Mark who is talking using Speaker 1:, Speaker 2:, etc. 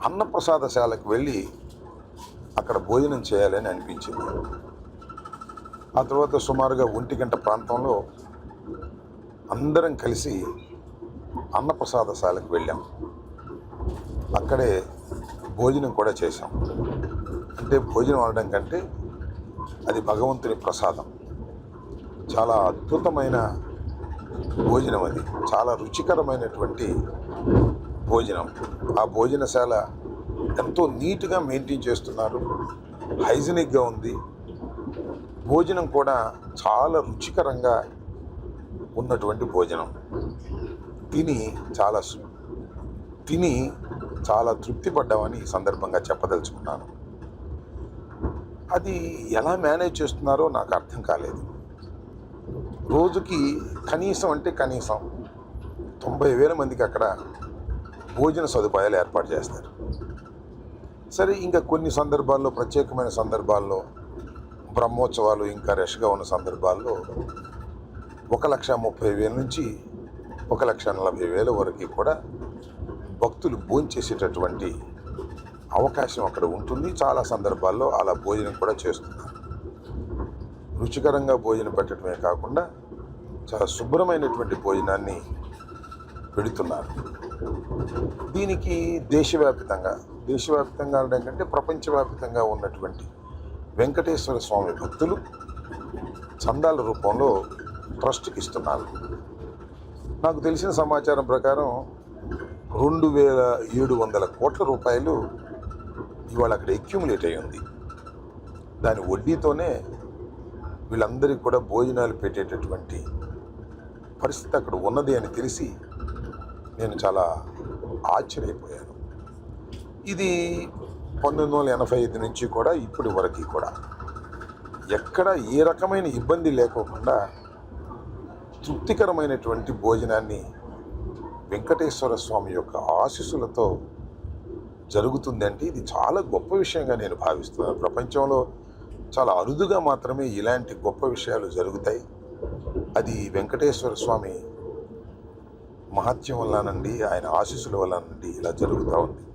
Speaker 1: అన్నప్రసాదశాలకు వెళ్ళి అక్కడ భోజనం చేయాలని అనిపించింది. ఆ తర్వాత సుమారుగా 1 గంట ప్రాంతంలో అందరం కలిసి అన్నప్రసాదశాలకు వెళ్ళాం. అక్కడే భోజనం కూడా చేశాం. అంటే భోజనం అనడం కంటే అది భగవంతుని ప్రసాదం. చాలా అద్భుతమైన భోజనం అది. చాలా రుచికరమైనటువంటి భోజనం. ఆ భోజనశాల ఎంతో నీట్గా మెయింటైన్ చేస్తున్నారు. హైజీనిక్గా ఉంది. భోజనం కూడా చాలా రుచికరంగా ఉన్నటువంటి భోజనం. తిని చాలా తృప్తి పడ్డామని ఈ సందర్భంగా చెప్పదలుచుకున్నాను. అది ఎలా మేనేజ్ చేస్తున్నారో నాకు అర్థం కాలేదు. రోజుకి కనీసం 90,000 మందికి అక్కడ భోజన సదుపాయాలు ఏర్పాటు చేస్తారు. సరే, ఇంకా కొన్ని సందర్భాల్లో, ప్రత్యేకమైన సందర్భాల్లో, బ్రహ్మోత్సవాలు ఇంకా రష్గా ఉన్న సందర్భాల్లో 1,30,000 నుంచి 1,40,000 వరకు కూడా భక్తులు భోంచేసేటటువంటి అవకాశం అక్కడ ఉంటుంది. చాలా సందర్భాల్లో అలా భోజనం కూడా చేస్తున్నారు. రుచికరంగా భోజనం పెట్టడమే కాకుండా చాలా శుభ్రమైనటువంటి భోజనాన్ని పెడుతున్నారు. దీనికి దేశవ్యాప్తంగా అనడం కంటే ప్రపంచవ్యాప్తంగా ఉన్నటువంటి వెంకటేశ్వర స్వామి భక్తులు చందాల రూపంలో ట్రస్ట్కి ఇస్తున్నారు. నాకు తెలిసిన సమాచారం ప్రకారం 2,700 కోట్ల రూపాయలు ఇవాళ అక్కడ అక్యుములేట్ అయి ఉంది. దాని వడ్డీతోనే వీళ్ళందరికీ కూడా భోజనాలు పెట్టేటటువంటి పరిస్థితి అక్కడ ఉన్నది అని తెలిసి నేను చాలా ఆశ్చర్యపోయాను. ఇది 1985 నుంచి కూడా ఇప్పటి వరకు కూడా ఎక్కడ ఏ రకమైన ఇబ్బంది లేకోకుండా తృప్తికరమైనటువంటి భోజనాన్ని వెంకటేశ్వర స్వామి యొక్క ఆశీస్సులతో జరుగుతుందంటే ఇది చాలా గొప్ప విషయంగా నేను భావిస్తున్నాను. ప్రపంచంలో చాలా అరుదుగా మాత్రమే ఇలాంటి గొప్ప విషయాలు జరుగుతాయి. అది వెంకటేశ్వర స్వామి మహత్యం వల్లనండి, ఆయన ఆశీస్సుల వల్లనండి ఇలా జరుగుతూ ఉంది.